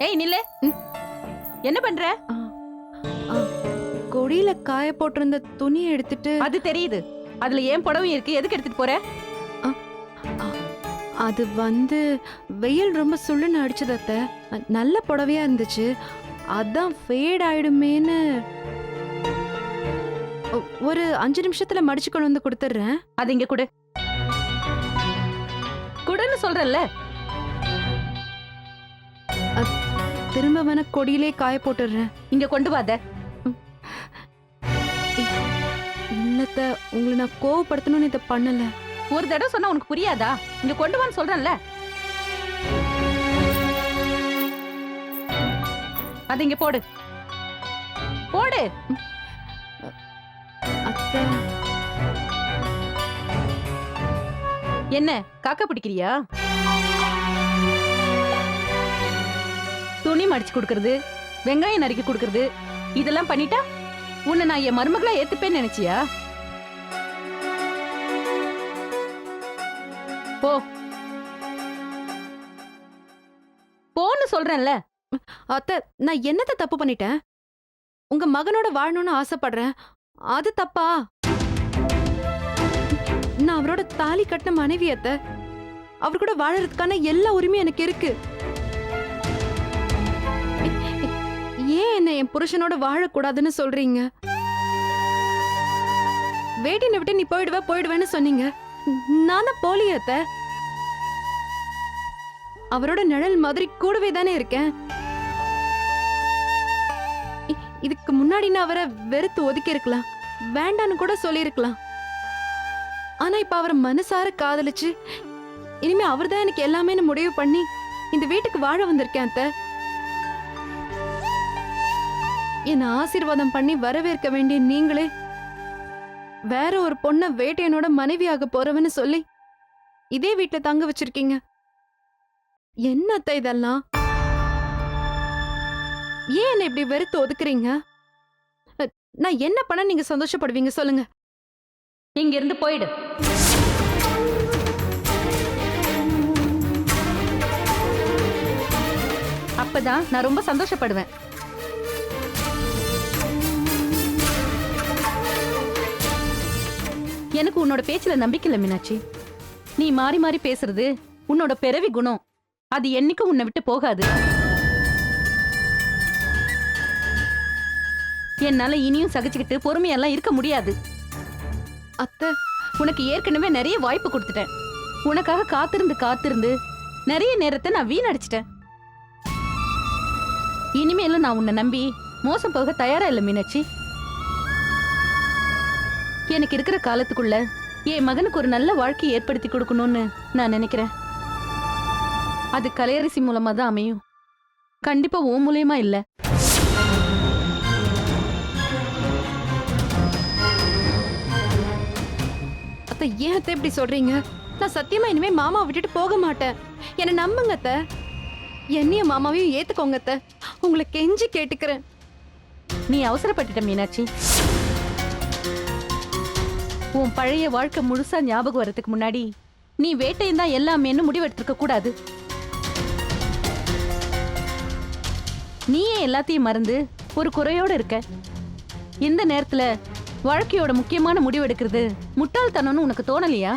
ஏய் நில்லு. என்ன பண்ற? ஆ, கொடியில காய போட்டிருந்த துணியை எடுத்துட்டு அது தெரியுது. அதுல ஏன் புடவை இருக்கு? எதுக்கு எடுத்துட்டு போற? அது வெயில் ரொம்ப சுள்ளுன்னு அடிச்சது அத்தை. நல்ல புடவையா இருந்துச்சு, அதான் ஃபேட் ஆயிடுமேன்னு ஒரு 5 நிமிஷத்துல மடிச்சு கொண்டு வந்து கொடுத்துட்றேன். அது இங்க கொடு. குடுன்னு சொல்றல்ல. திரும்ப வேணா கொடியிலே காய போட்டுடுறேன். இங்க கொண்டு வாத. இல்லத்த, உங்களை நான் கோவப்படுத்தணும்னு இதை பண்ணல. ஒரு தடவை சொன்னா உனக்கு புரியாதா? இங்க கொண்டு வான்னு சொல்றேன்ல. அது இங்க போடு. போடு. அத்தை, என்ன காக்கா பிடிக்கிறியா? துணி மடிச்சு கொடுக்கறது, வெங்காயம் நறுக்கி கொடுக்கறது, இதெல்லாம் பண்ணிட்டா உன்னை நான் என் மருமகளா ஏத்துப்பேன்னு நினைச்சியா? போ போன்னு சொல்றேன்ல. அத்தை, நான் என்னத்த தப்பு பண்ணிட்டேன்? உங்க மகனோட வாழணும்னு ஆசைப்படுறேன், அது தப்பா? நான் அவரோட தாலி கட்டின மனைவி அத்தை. அவர் கூட வாழறதுக்கான எல்லா உரிமையும் எனக்கு இருக்கு. ஏன் என்ன என் புருஷனோட வாழக்கூடாதுன்னு சொல்றீங்க? வேட்டினை விட்டு நீ போயிடுவேன்னு சொன்னீங்க. நானா போலியே அத்தை? அவரோட நிழல் மாதிரி கூடவே தானே இருக்கேன். இதுக்கு முன்னாடி நான் அவரை வெறுத்து ஒதுக்கி இருக்கலாம், வேண்டான்னு கூட சொல்லியிருக்கலாம். ஆனா இப்ப அவரை மனசார காதலிச்சு இனிமே அவர்தான் எனக்கு எல்லாமே முடிவு பண்ணி இந்த வீட்டுக்கு வாழ வந்திருக்கேன் அத்தை. என்ன ஆசீர்வாதம் பண்ணி வரவேற்க வேண்டிய நீங்களே வேற ஒரு பொண்ண வேட்டையனோட மனைவியாக போறவன்னு சொல்லி இதே வீட்டுல தங்க வச்சிருக்கீங்க. என்ன அத்தை இதெல்லாம்? ஏன் என்ன இப்படி வெறுத்து ஒதுக்குறீங்க? நான் என்ன பண்ண நீங்க சந்தோஷப்படுவீங்க சொல்லுங்க. இங்க இருந்து போயிடு. அப்பதான் நான் ரொம்ப சந்தோஷப்படுவேன். எனக்கு உன்னோட பேச்சுல நம்பிக்கை இல்ல மீனாட்சி. நீ மாறி மாறி பேசுறது உன்னோட பிறவி குணம். அது என்னைக்கும் உன்னை விட்டு போகாது. என்னால இனியும் சகிச்சுக்கிட்டு பொறுமையெல்லாம் இருக்க முடியாது. அத்தை, உனக்கு ஏற்கனவே நிறைய வாய்ப்பு கொடுத்துட்டேன். உனக்காக காத்திருந்து நிறைய நேரத்தை நான் வீணடிச்சிட்டேன். இனிமேலும் நான் உன்னை நம்பி மோசம் போக தயாரா இல்ல மீனாட்சி. எனக்கு இருக்கிற காலத்துக்குள்ள என் மகனுக்கு ஒரு நல்ல வாழ்க்கையை ஏற்படுத்தி கொடுக்கணும்னு நான் நினைக்கிறேன். அது கலையரசி மூலமா தான் அமையும், கண்டிப்பா ஓ மூலியமா இல்ல. அத்தை, ஏன் அத்தை இப்படி சொல்றீங்க? நான் சத்தியமா இனிமே மாமா விட்டுட்டு போக மாட்டேன். என்ன நம்புங்க அத்தை. என்னைய மாமாவையும் ஏத்துக்கோங்க அத்தை. உங்களை கெஞ்சி கேட்டுக்கிறேன். நீ அவசரப்பட்டுட்ட மீனாட்சி. உன் பழைய வாழ்க்கை முழுசா ஞாபகம் வரதுக்கு முன்னாடி நீ வேட்டையும் தான் எல்லாமேன்னு முடிவெடுத்திருக்க கூடாது. நீயே எல்லாத்தையும் மறந்து ஒரு குறையோட இருக்க. இந்த நேரத்துல வாழ்க்கையோட முக்கியமான முடிவு எடுக்கிறது முட்டாள்தனம்னு உனக்கு தோணலையா?